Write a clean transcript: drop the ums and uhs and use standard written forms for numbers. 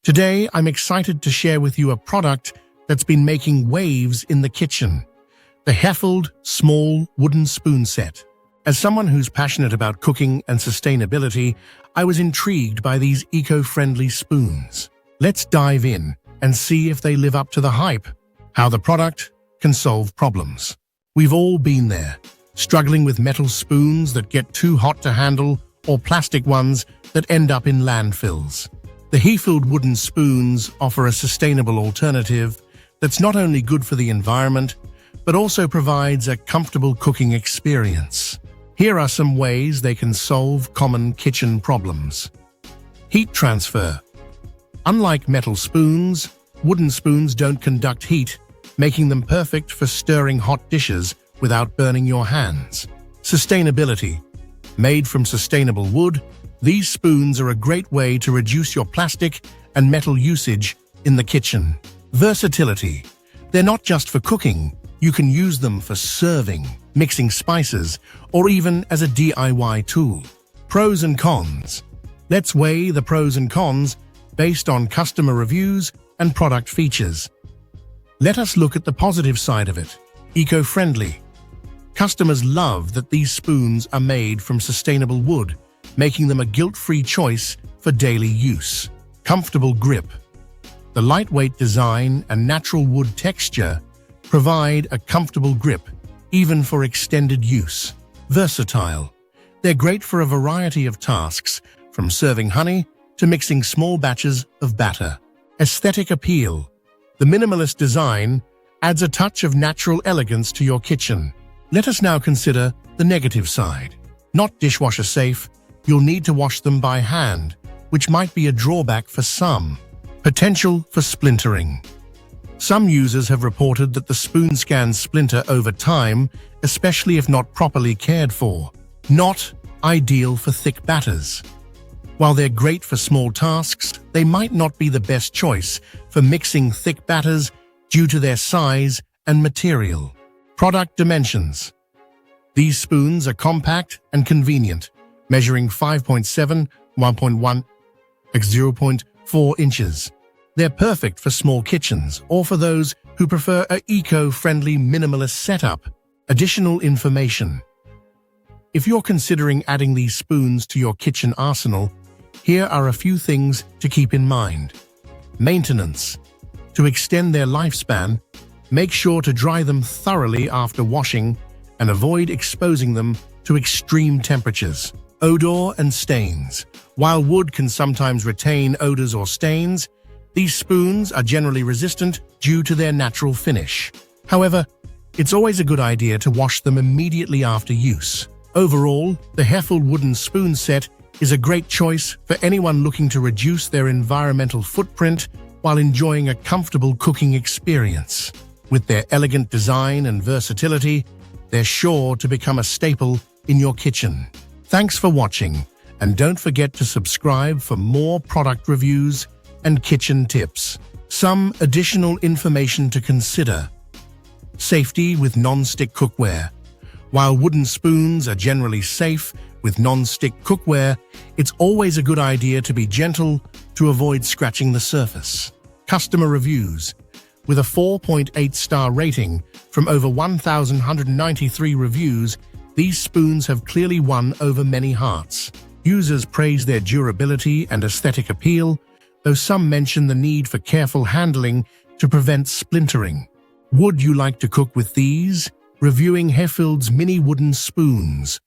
Today, I'm excited to share with you a product that's been making waves in the kitchen, the Hefild small wooden spoon set. As someone who's passionate about cooking and sustainability, I was intrigued by these eco-friendly spoons. Let's dive in and see if they live up to the hype, how the product can solve problems. We've all been there, struggling with metal spoons that get too hot to handle or plastic ones that end up in landfills. The Hefild wooden spoons offer a sustainable alternative that's not only good for the environment, but also provides a comfortable cooking experience. Here are some ways they can solve common kitchen problems. Heat transfer. Unlike metal spoons, wooden spoons don't conduct heat, making them perfect for stirring hot dishes without burning your hands. Sustainability. Made from sustainable wood, these spoons are a great way to reduce your plastic and metal usage in the kitchen. Versatility. They're not just for cooking. You can use them for serving, mixing spices, or even as a DIY tool. Pros and cons. Let's weigh the pros and cons based on customer reviews and product features. Let us look at the positive side of it. Eco-friendly. Customers love that these spoons are made from sustainable wood, making them a guilt-free choice for daily use. Comfortable grip. The lightweight design and natural wood texture provide a comfortable grip, even for extended use. Versatile. They're great for a variety of tasks, from serving honey to mixing small batches of batter. Aesthetic appeal. The minimalist design adds a touch of natural elegance to your kitchen. Let us now consider the negative side. Not dishwasher safe, you'll need to wash them by hand, which might be a drawback for some. Potential for splintering. Some users have reported that the spoons can splinter over time, especially if not properly cared for. Not ideal for thick batters. While they're great for small tasks, they might not be the best choice for mixing thick batters due to their size and material. Product dimensions. These spoons are compact and convenient, measuring 5.7, 1.1, x 0.4 inches. They're perfect for small kitchens or for those who prefer an eco-friendly minimalist setup. Additional information. If you're considering adding these spoons to your kitchen arsenal, here are a few things to keep in mind. Maintenance. To extend their lifespan, make sure to dry them thoroughly after washing and avoid exposing them to extreme temperatures. Odor and stains. While wood can sometimes retain odors or stains, these spoons are generally resistant due to their natural finish. However, it's always a good idea to wash them immediately after use. Overall, the Hefild wooden spoon set is a great choice for anyone looking to reduce their environmental footprint while enjoying a comfortable cooking experience. With their elegant design and versatility, they're sure to become a staple in your kitchen. Thanks for watching, and don't forget to subscribe for more product reviews and kitchen tips. Some additional information to consider. Safety with non-stick cookware. While wooden spoons are generally safe with non-stick cookware, it's always a good idea to be gentle to avoid scratching the surface. Customer reviews. With a 4.8-star rating from over 1,193 reviews, these spoons have clearly won over many hearts. Users praise their durability and aesthetic appeal, though some mention the need for careful handling to prevent splintering. Would you like to cook with these? Reviewing Hefild's mini wooden spoons.